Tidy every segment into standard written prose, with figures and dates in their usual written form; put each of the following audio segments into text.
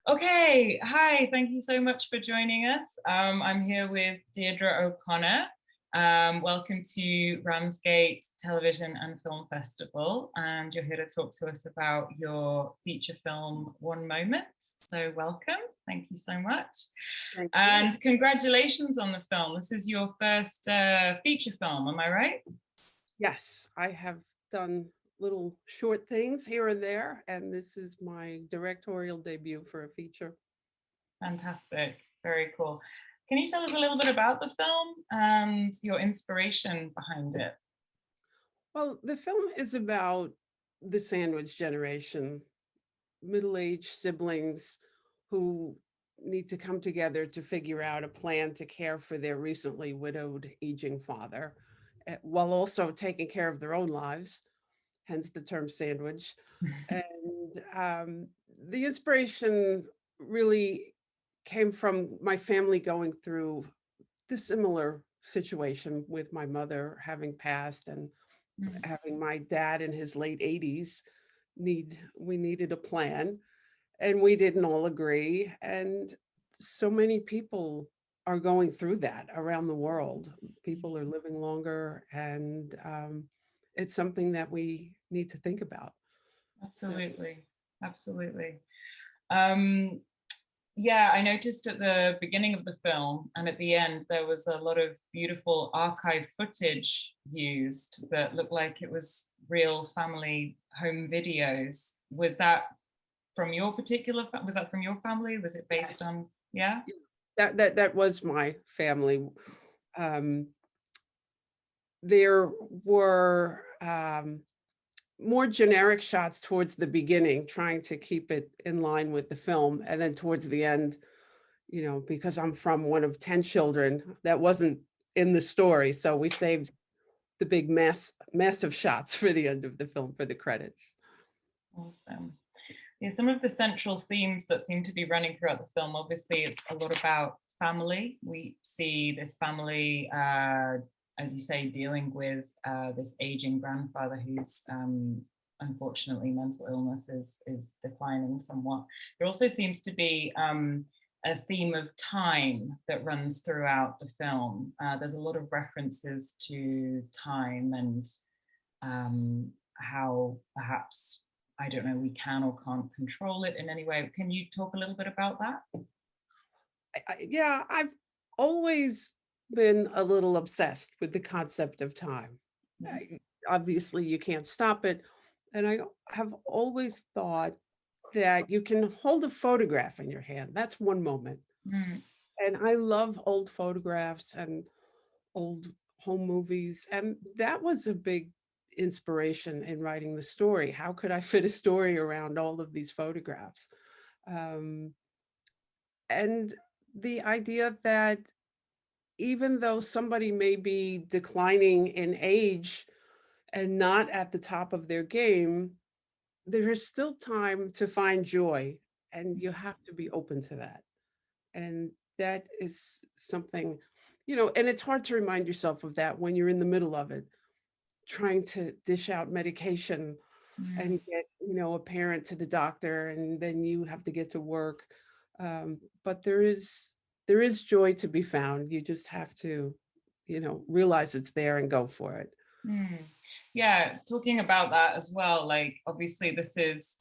Okay, hi, thank you so much for joining us. I'm here with Deirdre O'Connor. Welcome to Ramsgate Television and Film Festival, and you're here to talk to us about your feature film, One Moment. So welcome, thank you so much. Thank you. And congratulations on the film. This is your first feature film, am I right? Yes, I have done little short things here and there, and this is my directorial debut for a feature. Fantastic, very cool. Can you tell us a little bit about the film and your inspiration behind it? Well, the film is about the sandwich generation, middle-aged siblings who need to come together to figure out a plan to care for their recently widowed, aging father, while also taking care of their own lives, hence the term sandwich. And the inspiration really came from my family going through the similar situation with my mother having passed and having my dad in his late 80s. We needed a plan, and we didn't all agree, and so many people are going through that around the world. People are living longer, and it's something that we need to think about. So Absolutely, absolutely. Um, yeah, I noticed at the beginning of the film and at the end, there was a lot of beautiful archive footage used that looked like it was real family home videos. Was that from your particular, was that from your family? Was it based yes, on, yeah? that was my family. Um, there were more generic shots towards the beginning, trying to keep it in line with the film, and then towards the end, because I'm from one of 10 children, that wasn't in the story, so we saved the big massive shots for the end of the film for the credits. Awesome. Yeah, some of the central themes that seem to be running throughout the film, obviously it's a lot about family. We see this family, as you say, dealing with this aging grandfather who's unfortunately mental illness is declining somewhat. There also seems to be a theme of time that runs throughout the film. There's a lot of references to time and how perhaps, I don't know, we can or can't control it in any way. Can you talk a little bit about that? Yeah, I've always been a little obsessed with the concept of time. Obviously, you can't stop it. And I have always thought that you can hold a photograph in your hand. That's one moment. Mm, And I love old photographs and old home movies. And that was a big inspiration in writing the story. How could I fit a story around all of these photographs? Um, and the idea that even though somebody may be declining in age and not at the top of their game, there is still time to find joy, and you have to be open to that. And that is something, and it's hard to remind yourself of that when you're in the middle of it, trying to dish out medication mm. and get, a parent to the doctor, and then you have to get to work. But there is joy to be found. You just have to, realize it's there and go for it. Mm. Yeah, talking about that as well, like obviously this is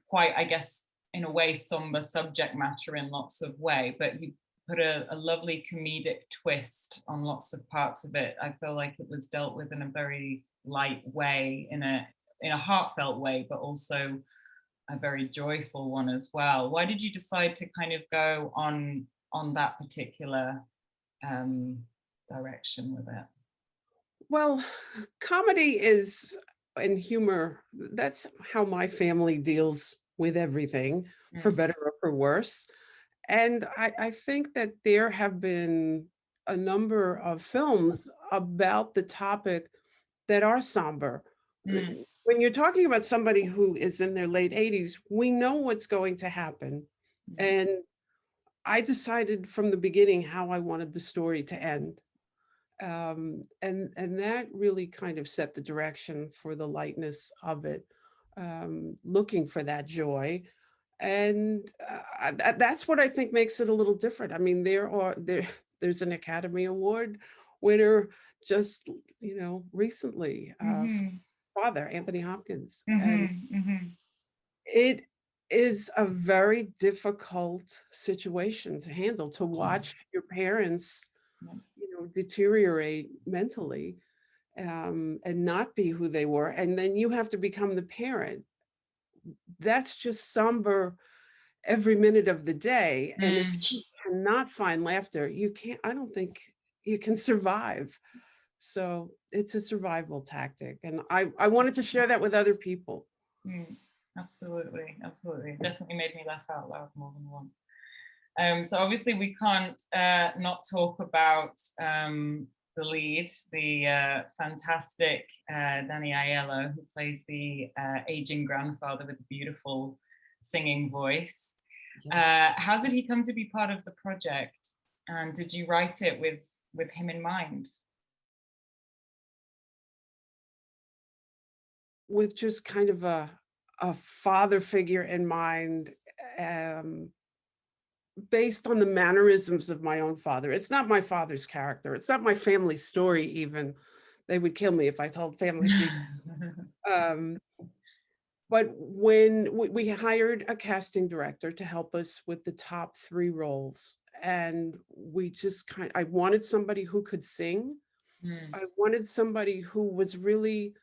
quite, I guess, in a way, somber subject matter in lots of way, but you put a lovely comedic twist on lots of parts of it. I feel like it was dealt with in a very light way, in a heartfelt way, but also a very joyful one as well. Why did you decide to kind of go on that particular um, direction with it? Well, comedy is and humor, that's how my family deals with everything, for Mm, better or for worse. And I think that there have been a number of films about the topic that are somber. mm, When you're talking about somebody who is in their late 80s, we know what's going to happen. mm, And I decided from the beginning how I wanted the story to end. And that really kind of set the direction for the lightness of it, looking for that joy. And that's what I think makes it a little different. I mean, there's an Academy Award winner just, recently, Mm-hmm. father, Anthony Hopkins. And Mm-hmm. Mm-hmm. it is a very difficult situation to handle, to watch your parents, deteriorate mentally, and not be who they were. And then you have to become the parent. That's just somber every minute of the day. And if Mm. you cannot find laughter, you can't, I don't think you can survive. So it's a survival tactic. And I wanted to share that with other people. Mm. Absolutely, absolutely. It definitely made me laugh out loud more than once. So obviously we can't not talk about the lead, the fantastic Danny Aiello, who plays the aging grandfather with a beautiful singing voice. How did he come to be part of the project? And did you write it with him in mind? With just kind of a father figure in mind, um, based on the mannerisms of my own father. It's not my father's character. It's not my family story even. They would kill me if I told family secrets. Um, but when we hired a casting director to help us with the top 3 roles, and we just I wanted somebody who could sing. Mm, I wanted somebody who was really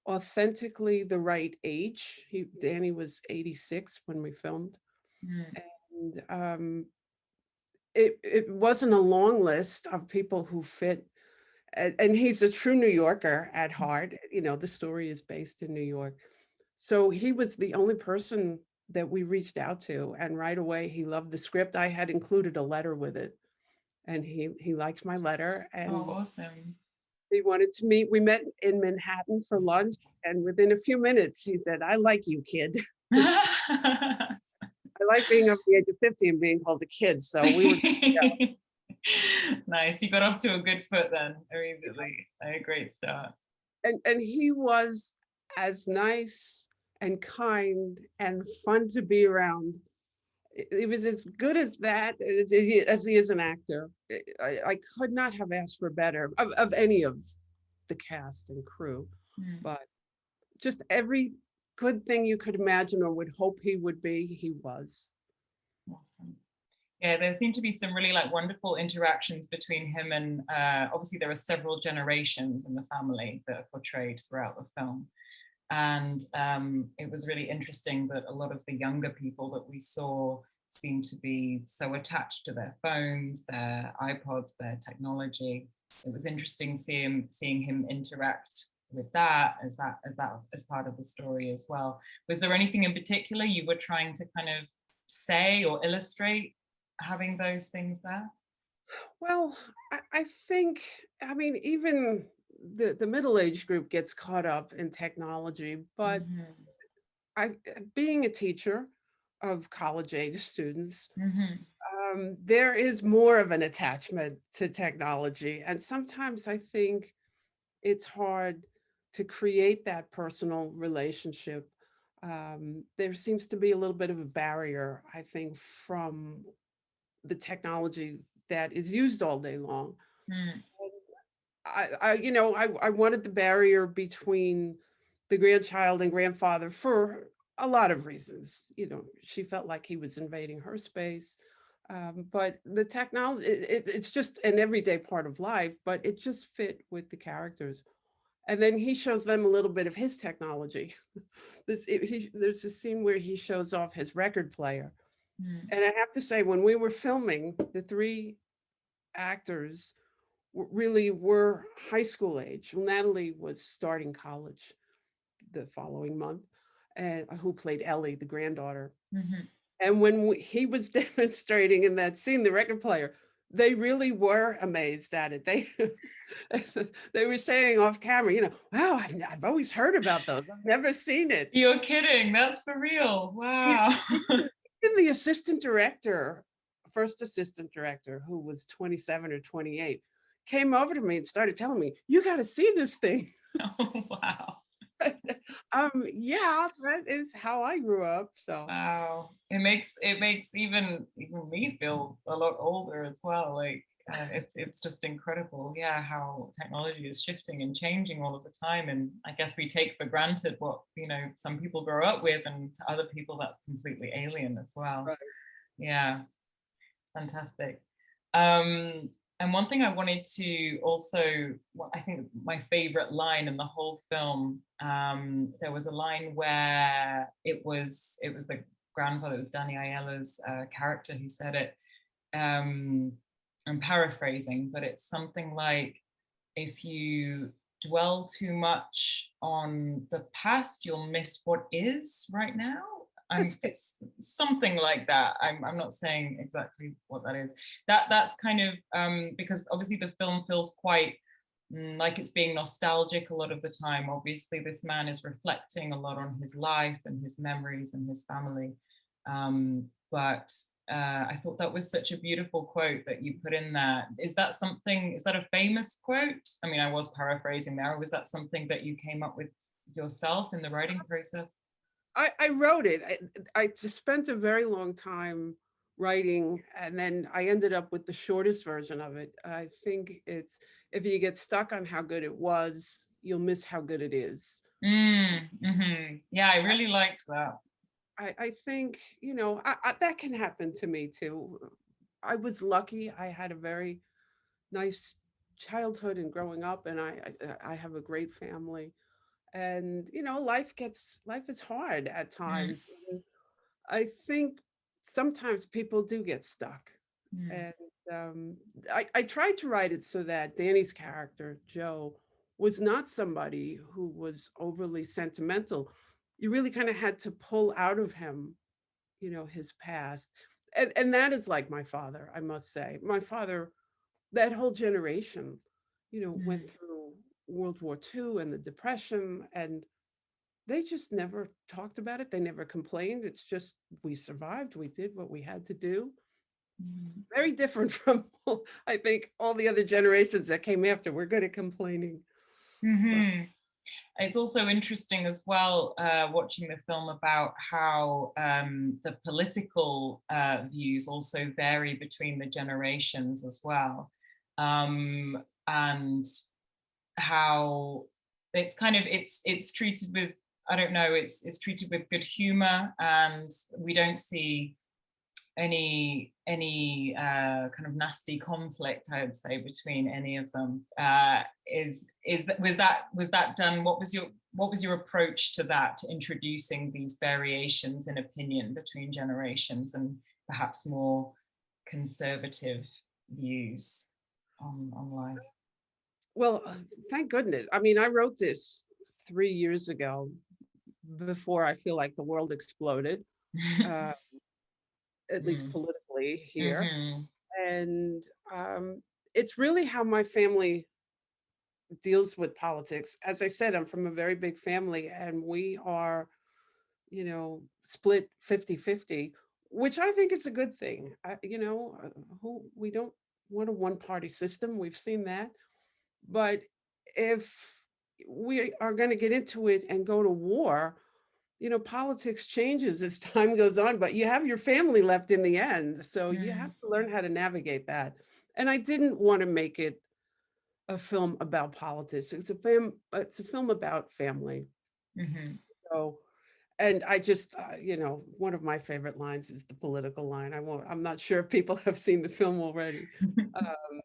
authentically the right age. Danny was 86 when we filmed. mm, And it wasn't a long list of people who fit. And he's a true New Yorker at heart. The story is based in New York. So he was the only person that we reached out to. And right away, he loved the script. I had included a letter with it. And he liked my letter. oh, And awesome. he wanted to meet. We met in Manhattan for lunch. And within a few minutes, he said, "I like you, kid." I like being over the age of 50 and being called a kid. So we were, Nice. You got off to a good foot then immediately. A great start. and he was as nice and kind and fun to be around. He was as good as that as he is an actor. I could not have asked for better of any of the cast and crew, Mm, but just every good thing you could imagine or would hope he would be, he was. awesome. Yeah, there seem to be some really like wonderful interactions between him and obviously there are several generations in the family that are portrayed throughout the film. And it was really interesting that a lot of the younger people that we saw seemed to be so attached to their phones, their iPods, their technology. It was interesting seeing him interact with as part of the story as well. Was there anything in particular you were trying to kind of say or illustrate having those things there? Well, I think, I mean, even the middle-aged group gets caught up in technology, but Mm-hmm. being a teacher of college-age students, Mm-hmm. there is more of an attachment to technology. And sometimes I think it's hard to create that personal relationship. There seems to be a little bit of a barrier, I think, from the technology that is used all day long. Mm, I wanted the barrier between the grandchild and grandfather for a lot of reasons. She felt like he was invading her space. But the technology, it's just an everyday part of life, but it just fit with the characters. And then he shows them a little bit of his technology. There's a scene where he shows off his record player. mm, And I have to say, when we were filming, the 3 actors really were high school age. Well, Natalie was starting college the following month, and who played Ellie, the granddaughter. mm-hmm. And when he was demonstrating in that scene, the record player, they really were amazed at it. They were saying off camera, "Wow, I've always heard about those. I've never seen it." You're kidding. That's for real. E- Wow. Even the assistant director, first assistant director, who was 27 or 28, came over to me and started telling me, "You got to see this thing." Oh, wow. Yeah, that is how I grew up. So Wow. It it makes even me feel a lot older as well. Like it's just incredible, yeah, how technology is shifting and changing all of the time. And I guess we take for granted what some people grow up with, and to other people that's completely alien as well. Right. Yeah, fantastic. Um, and one thing I wanted to also, well, I think my favorite line in the whole film, there was a line where it was the grandfather, it was Danny Aiello's character who said it. I'm paraphrasing, but it's something like, if you dwell too much on the past, you'll miss what is right now. It's something like that. I'm not saying exactly what that is. That's kind of because obviously the film feels quite like it's being nostalgic a lot of the time. Obviously, this man is reflecting a lot on his life and his memories and his family. But I thought that was such a beautiful quote that you put in there. Is that something, is that a famous quote? I mean, I was paraphrasing there. Or was that something that you came up with yourself in the writing process? I wrote it. I just spent a very long time writing, and then I ended up with the shortest version of it. I think it's, if you get stuck on how good it was, you'll miss how good it is. Yeah, I really liked that. I think, that can happen to me too. I was lucky. I had a very nice childhood and growing up, and I have a great family. And life is hard at Mm, times. And I think sometimes people do get stuck. mm, And I tried to write it so that Danny's character, Joe, was not somebody who was overly sentimental. You really kind of had to pull out of him, his past. And that is like my father, I must say. My father, that whole generation, went mm, through World War II and the Depression, and they just never talked about it. They never complained. It's just, we survived. We did what we had to do. mm. Very different from, I think, all the other generations that came after. We're good at complaining. But Mhm. It's also interesting as well, watching the film, about how the political views also vary between the generations as well, and how it's treated with, I don't know, it's treated with good humor, and we don't see any kind of nasty conflict, I would say, between any of them. Was that done? What was your approach to that, to introducing these variations in opinion between generations, and perhaps more conservative views on life? well, thank goodness. I mean, I wrote this 3 years ago, before I feel like the world exploded, uh, at least Mm, politically here. mhm, And it's really how my family deals with politics. As I said, I'm from a very big family, and we are, split 50-50, which I think is a good thing. Who we don't want a one-party system. We've seen that. But if we are going to get into it and go to war, politics changes as time goes on, but you have your family left in the end. So you have mm, to learn how to navigate that. And I didn't want to make it a film about politics. It's a film about family. mhm. So, and I just, one of my favorite lines is the political line. I'm not sure if people have seen the film already. Um,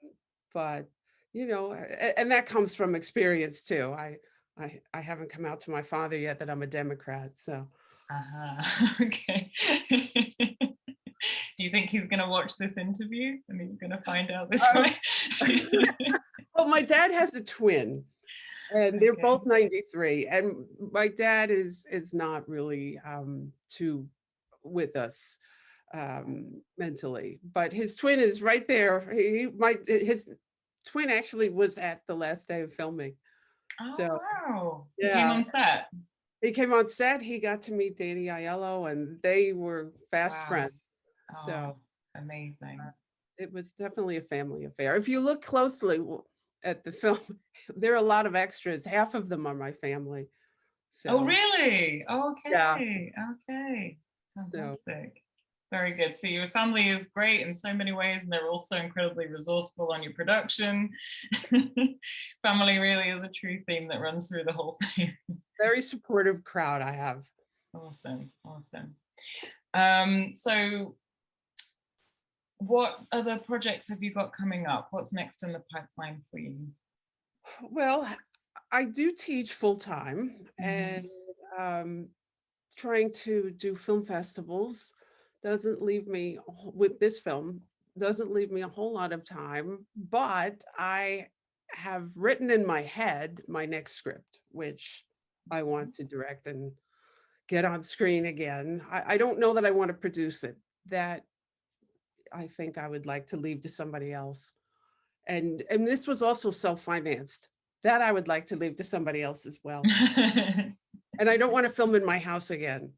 but, and that comes from experience too. I haven't come out to my father yet that I'm a Democrat. So, Okay. Do you think he's going to watch this interview and he's going to find out this um, way? well, my dad has a twin, and they're Okay. both 93, and my dad is not really too with us mentally, but his twin is right there. His twin actually was at the last day of filming. Oh, So wow. He came yeah, on set. he came on set. He got to meet Danny Aiello, and they were fast Wow. friends. Oh, So amazing. it was definitely a family affair. If you look closely at the film, there are a lot of extras. Half of them are my family. Oh, So really? yeah, Okay. Okay. so Fantastic. Very good. So your family is great in so many ways, and they're also incredibly resourceful on your production. Family really is a true theme that runs through the whole thing. Very supportive crowd I have. Awesome, awesome. So what other projects have you got coming up? What's next in the pipeline for you? Well, I do teach full time, and Mhm. um, trying to do film festivals doesn't leave me with this film, doesn't leave me a whole lot of time, but I have written in my head my next script, which I want to direct and get on screen again. I don't know that I want to produce it. That I think I would like to leave to somebody else. And this was also self-financed. That I would like to leave to somebody else as well. And I don't want to film in my house again.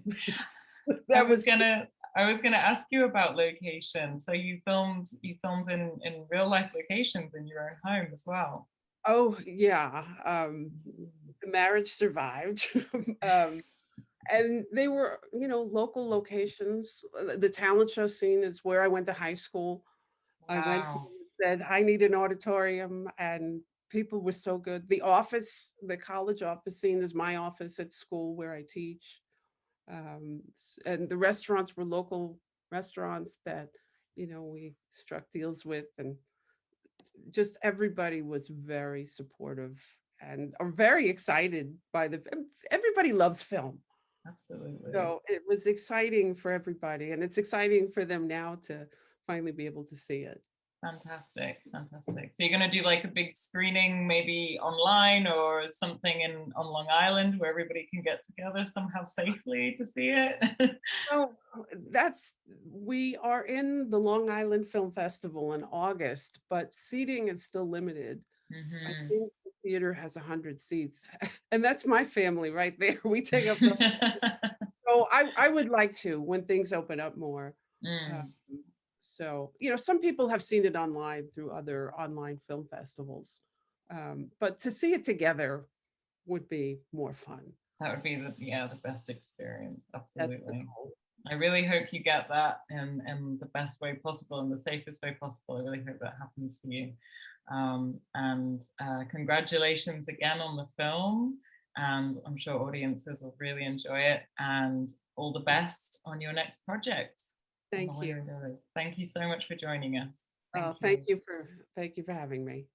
I That was was gonna I was gonna ask you about location. So you filmed in real life locations in your own home as well. oh yeah. Mhm. The marriage survived. um, and they were, local locations. The talent show scene is where I went to high school. I went to Wow. said, I need an auditorium, and people were so good. The office, the college office scene is my office at school where I teach. And the restaurants were local restaurants that, we struck deals with, and just everybody was very supportive and are very excited by everybody loves film. Absolutely. So it was exciting for everybody, and it's exciting for them now to finally be able to see it. Fantastic. Fantastic. So you're gonna do like a big screening, maybe online or something in on Long Island where everybody can get together somehow safely to see it. So that's we are in the Long Island Film Festival in August, but seating is still limited. I Mhm. think the theater has 100 seats, and that's my family right there. We take up the so I would like to when things open up more. Um, Mm, so, some people have seen it online through other online film festivals, but to see it together would be more fun. that would be the best experience. That's the Absolutely. goal. I really hope you get that in the best way possible and the safest way possible. I really hope that happens for you. And congratulations again on the film. And I'm sure audiences will really enjoy it. And all the best on your next project on the Thank Way you. Windows. Thank you so much for joining us. Thank Thank you. you for having me.